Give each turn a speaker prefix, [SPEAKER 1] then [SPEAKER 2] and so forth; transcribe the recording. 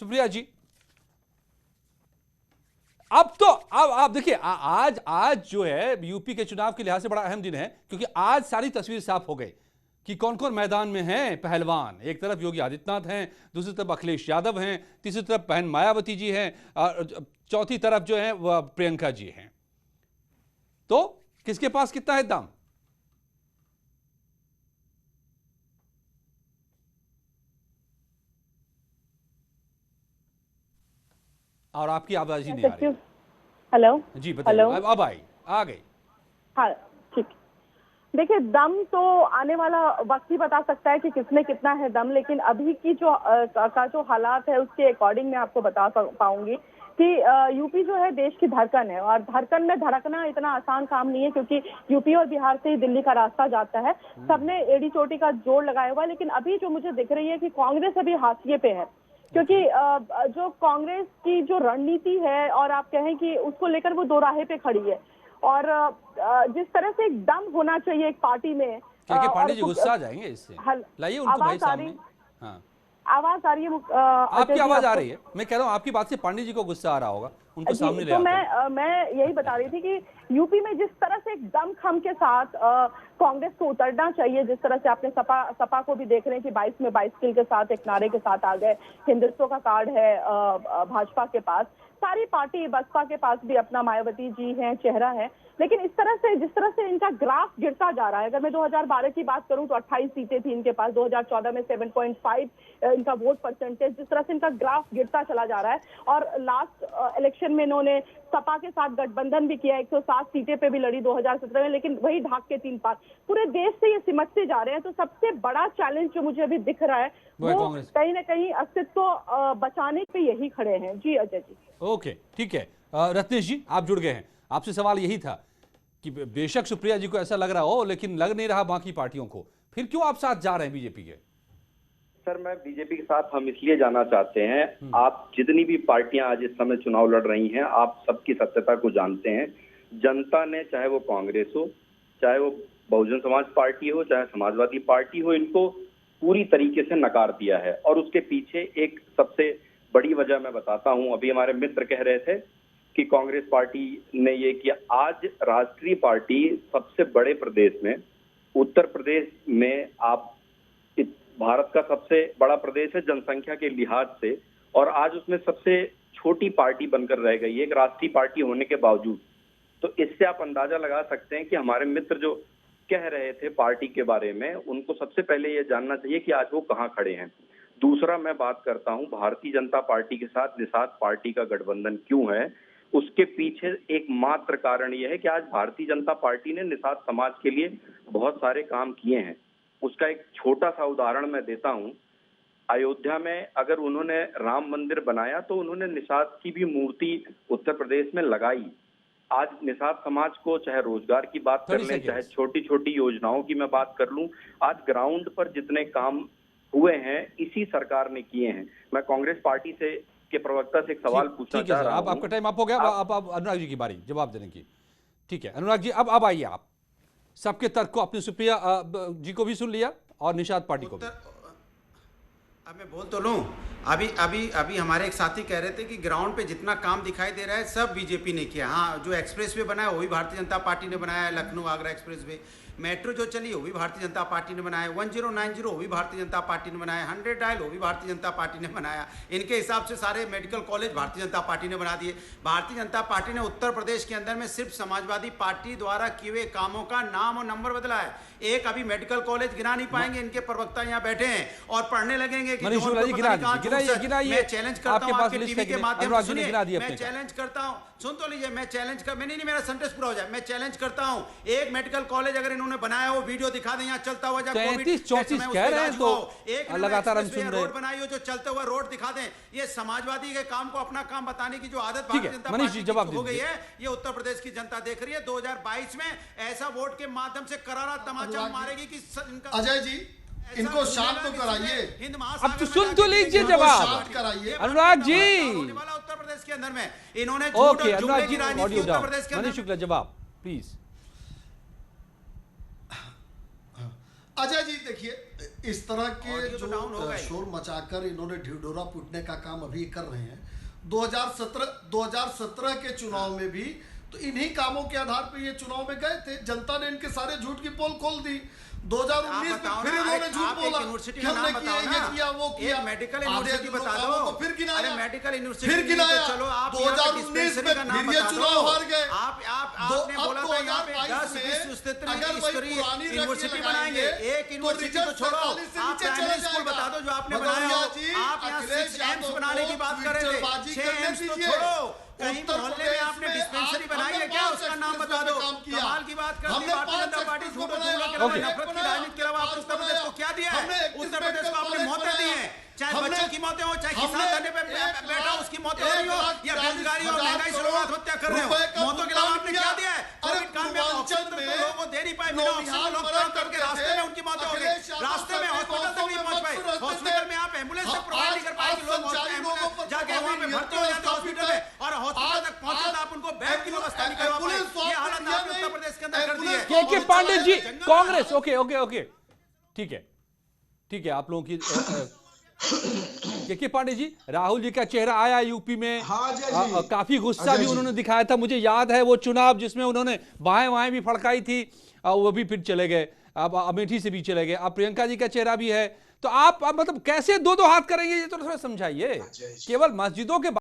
[SPEAKER 1] सुप्रिया जी, अब तो अब आप देखिए, आज आज जो है यूपी के चुनाव के लिहाज से बड़ा अहम दिन है, क्योंकि आज सारी तस्वीर साफ हो गई कि कौन कौन मैदान में हैं पहलवान। एक तरफ योगी आदित्यनाथ हैं, दूसरी तरफ अखिलेश यादव हैं, तीसरी तरफ बहन मायावती जी हैं, और चौथी तरफ जो है वह प्रियंका जी हैं। तो किसके पास कितना है दम? और आपकी आवाज ही नहीं आ रही।
[SPEAKER 2] हेलो
[SPEAKER 1] जी बताइए। अब आई, आ गई।
[SPEAKER 2] हाँ ठीक। देखिए, दम तो आने वाला वक्त ही बता सकता है कि किसमें कितना है दम, लेकिन अभी की जो हालात है उसके अकॉर्डिंग मैं आपको बता पाऊंगी कि यूपी जो है देश की धड़कन है, और धड़कन में धड़कना इतना आसान काम नहीं है, क्योंकि यूपी और बिहार से ही दिल्ली का रास्ता जाता है। सबने एड़ी चोटी का जोड़ लगाया हुआ है, लेकिन अभी जो मुझे दिख रही है कि कांग्रेस अभी हाशिए पे है, क्योंकि जो कांग्रेस की जो रणनीति है, और आप कहें कि उसको लेकर वो दो राहे पे खड़ी है, और जिस तरह से एक दम होना चाहिए एक पार्टी में।
[SPEAKER 1] क्या पांडे जी गुस्सा आ जाएंगे इससे? लाइए उनको भाई सामने। हाँ,
[SPEAKER 2] आवाज आ रही है?
[SPEAKER 1] आपकी आवाज आ रही है। मैं कह रहा हूँ आपकी बात से पांडे जी को गुस्सा आ रहा होगा, उनको सामने ले
[SPEAKER 2] तो
[SPEAKER 1] आते हैं।
[SPEAKER 2] मैं यही बता रही थी कि यूपी में जिस तरह से एक दमखम के साथ कांग्रेस को उतरना चाहिए, जिस तरह से आपने सपा को भी देख रहे हैं कि 22 में 22 किल के साथ एक नारे के साथ आ गए। हिंदुत्व का कार्ड है भाजपा के पास, सारी पार्टी, बसपा के पास भी अपना मायावती जी हैं, चेहरा है, लेकिन इस तरह से जिस तरह से इनका ग्राफ गिरता जा रहा है, अगर मैं 2012 की बात करूं तो 28 सीटें थी इनके पास, 2014 में 7.5 इनका वोट परसेंटेज, जिस तरह से इनका ग्राफ गिरता चला जा रहा है, और लास्ट इलेक्शन में इन्होंने सपा के साथ गठबंधन भी किया, 107 सीटें पे भी लड़ी 2017 में, लेकिन वही ढाक के 3 पार। पूरे देश से ये सिमटते जा रहे हैं। तो सबसे बड़ा चैलेंज जो मुझे अभी दिख रहा है वो कहीं ना कहीं अस्तित्व बचाने पे यही खड़े हैं। जी अजय जी।
[SPEAKER 1] ओके, ठीक है। रत्नेश जी, आप जुड़ गए हैं। आपसे सवाल यही था कि बेशक सुप्रिया जी को ऐसा लग रहा हो, लेकिन लग नहीं रहा बाकी पार्टियों को, फिर क्यों आप साथ जा रहे हैं बीजेपी के?
[SPEAKER 3] सर, मैं बीजेपी के साथ हम इसलिए जाना चाहते हैं, आप जितनी भी पार्टियां आज इस समय चुनाव लड़ रही हैं, आप सबकी सत्यता को जानते हैं। जनता ने, चाहे वो कांग्रेस हो, चाहे वो बहुजन समाज पार्टी हो, चाहे समाजवादी पार्टी हो, इनको पूरी तरीके से नकार दिया है। और उसके पीछे एक सबसे बड़ी वजह मैं बताता हूं। अभी हमारे मित्र कह रहे थे कि कांग्रेस पार्टी ने ये किया। आज राष्ट्रीय पार्टी सबसे बड़े प्रदेश में, उत्तर प्रदेश में, आप भारत का सबसे बड़ा प्रदेश है जनसंख्या के लिहाज से, और आज उसमें सबसे छोटी पार्टी बनकर रह गई है, एक राष्ट्रीय पार्टी होने के बावजूद। तो इससे आप अंदाजा लगा सकते हैं कि हमारे मित्र जो कह रहे थे पार्टी के बारे में, उनको सबसे पहले ये जानना चाहिए कि आज वो कहाँ खड़े हैं। दूसरा, मैं बात करता हूं भारतीय जनता पार्टी के साथ निषाद पार्टी का गठबंधन क्यों है। उसके पीछे एकमात्र कारण यह है कि आज भारतीय जनता पार्टी ने निषाद समाज के लिए बहुत सारे काम किए हैं। उसका एक छोटा सा उदाहरण मैं देता हूं। अयोध्या में अगर उन्होंने राम मंदिर बनाया तो उन्होंने निषाद की भी मूर्ति उत्तर प्रदेश में लगाई। आज निषाद समाज को चाहे रोजगार की बात कर लें, चाहे छोटी छोटी योजनाओं की मैं बात कर लूं, आज ग्राउंड पर जितने काम हुए हैं इसी सरकार ने किए हैं। मैं कांग्रेस पार्टी से के प्रवक्ता से एक सवाल पूछना चाह रहा हूं।
[SPEAKER 1] आपका टाइम अप हो गया। अब अनुराग जी की बारी जवाब देने की। ठीक है अनुराग जी, अब आइए आप। सबके तर्क को अपने सुप्रिया जी को भी सुन लिया और निषाद पार्टी को भी।
[SPEAKER 4] अब मैं बोल तो लूं, अभी हमारे एक साथी कह रहे थे कि ग्राउंड पे जितना काम दिखाई दे रहा है सब बीजेपी ने किया। हाँ, जो एक्सप्रेस वे बनाया वो भी भारतीय जनता पार्टी ने बनाया है, Lucknow Agra express way. Metro जो चली वो भी भारतीय जनता पार्टी ने बनाया, 1090 वो भी भारतीय जनता पार्टी ने बनाया, 100 डायल वो भी भारतीय जनता पार्टी ने बनाया। इनके हिसाब से सारे medical college Bharatiya Janata party ने बना दिए। भारतीय जनता पार्टी ने उत्तर प्रदेश के अंदर में सिर्फ समाजवादी पार्टी द्वारा किए हुए कामों का नाम और नंबर बदला है। एक अभी मेडिकल कॉलेज गिना नहीं पाएंगे, इनके प्रवक्ता यहाँ बैठे हैं और पढ़ने लगेंगे कि मैं चैलेंज करता हूँ आपके टीवी के माध्यम से, सुनिए, मैं चैलेंज करता हूँ, सुन तो लीजिए, मैं चैलेंज कर, मैं नहीं, मेरा सेंटेंस पूरा हो जाए। मैं चैलेंज करता हूँ, एक मेडिकल कॉलेज अगर इन्होंने बनाया हो, वीडियो दिखा दें यहाँ चलता हुआ, जब
[SPEAKER 1] 33-34 कह रहे हैं तो
[SPEAKER 4] एक
[SPEAKER 1] लगातार हम सुन रहे हैं,
[SPEAKER 4] रोड बनाई हो जो चलते हुए रोड दिखा दें। ये समाजवादी के काम को अपना काम बताने की जो आदत
[SPEAKER 1] भारतीय
[SPEAKER 4] जनता पार्टी की हो गई है, ये उत्तर प्रदेश की जनता देख रही है। 2022 में ऐसा वोट के माध्यम से करारा तमाचा मारेगी कि
[SPEAKER 5] अजय जी इनको शांत तो कराइए।
[SPEAKER 1] अब तो सुन तो लीजिए जवाब अनुराग जी।
[SPEAKER 4] उत्तर प्रदेश के अंदर में इन्होंने
[SPEAKER 1] okay Anurag ji, audio down. Manish Shukla जवाब प्लीज।
[SPEAKER 5] अजय जी देखिए, इस तरह के
[SPEAKER 4] ऑडियो तो डाउन हो
[SPEAKER 5] जो
[SPEAKER 4] गए।
[SPEAKER 5] शोर मचाकर इन्होंने ढिढोरा पीटने का काम अभी कर रहे हैं। 2017 के चुनाव में भी तो इन्हीं कामों के आधार पर ये चुनाव में गए थे। जनता ने इनके सारे झूठ की पोल खोल दी। 2019 में फिर इन्होंने झूठ बोला
[SPEAKER 4] यूनिवर्सिटी
[SPEAKER 5] कि
[SPEAKER 4] का नाम
[SPEAKER 5] हमने किया,
[SPEAKER 4] बताओ
[SPEAKER 5] ये
[SPEAKER 4] ना।
[SPEAKER 5] किया, वो किया।
[SPEAKER 4] एक मेडिकल
[SPEAKER 5] आधे
[SPEAKER 4] यूनिवर्सिटी
[SPEAKER 5] अधूरे
[SPEAKER 4] बता
[SPEAKER 5] कामों
[SPEAKER 4] दो।
[SPEAKER 5] को फिर गिनाया।
[SPEAKER 4] अरे मेडिकल यूनिवर्सिटी
[SPEAKER 5] फिर
[SPEAKER 4] नहीं,
[SPEAKER 5] गिनाया।
[SPEAKER 4] तो चलो आप
[SPEAKER 5] 2019 में
[SPEAKER 4] नाम
[SPEAKER 5] फिर ये
[SPEAKER 4] बता दो।
[SPEAKER 5] चुनाव हार गए।
[SPEAKER 4] आपने बोला था यहाँ पे 10 विश्व स्तरीय यूनिवर्सिटी बनाएंगे। एक यूनिवर्सिटी तो छोड़ो, आप प्राइमरी स्कूल बता दो जो आपने बनाया हो। आप यहाँ 6 एम्स बनाने की बात कर रहे थे। 6 एम्स तो छोड़ो, कहीं मोहल्ले में आपने डिस्पेंसरी बनाई है क्या? उसका नाम बता दो। कमाल की बात करती है भारतीय जनता पार्टी। झूठों जुमलों के अलावा, नफरत की राजनीति के अलावा आपने उत्तर प्रदेश को क्या दिया है? उत्तर प्रदेश को आपने मौतें दी हैं, चाहे बच्चों की मौतें हो, चाहे किसान धरने पे बैठा हो उसकी मौतें हो रही हो, या बेरोजगारी और महंगाई से लोग आत्महत्या कर रहे हो। मौतों के अलावा आपने क्या दिया है? कोविड काल में ऑक्सीजन तो लोगों को दे नहीं पाए, बिना ऑक्सीजन लोग काम करके रास्ते में उनकी मौतें हो गई। रास्ते में हॉस्पिटल तक नहीं पहुंच पाए। हॉस्पिटल में आप एम्बुलेंस तक प्रोवाइड नहीं कर पाए कि लोग जाके वहां पे भर्ती हो जाते हॉस्पिटल में, और हॉस्पिटल तक पहुंचे तो आप उनको बेड की व्यवस्था नहीं करवा पाए। ये हालत आपने उत्तर प्रदेश के अंदर कर दी है।
[SPEAKER 1] के Pandey ji, Congress. Okay okay okay, ठीक है ठीक है, आप लोगों की के पांडे जी, राहुल जी का चेहरा आया यूपी में। काफी गुस्सा भी उन्होंने दिखाया था। मुझे याद है वो चुनाव जिसमें उन्होंने बाएं बाएं भी फड़काई थी, वो भी फिर चले गए। अब अमेठी से भी चले गए। अब प्रियंका जी का चेहरा भी है। तो आप मतलब कैसे दो हाथ करेंगे, ये तो थोड़ा समझाइए। केवल मस्जिदों के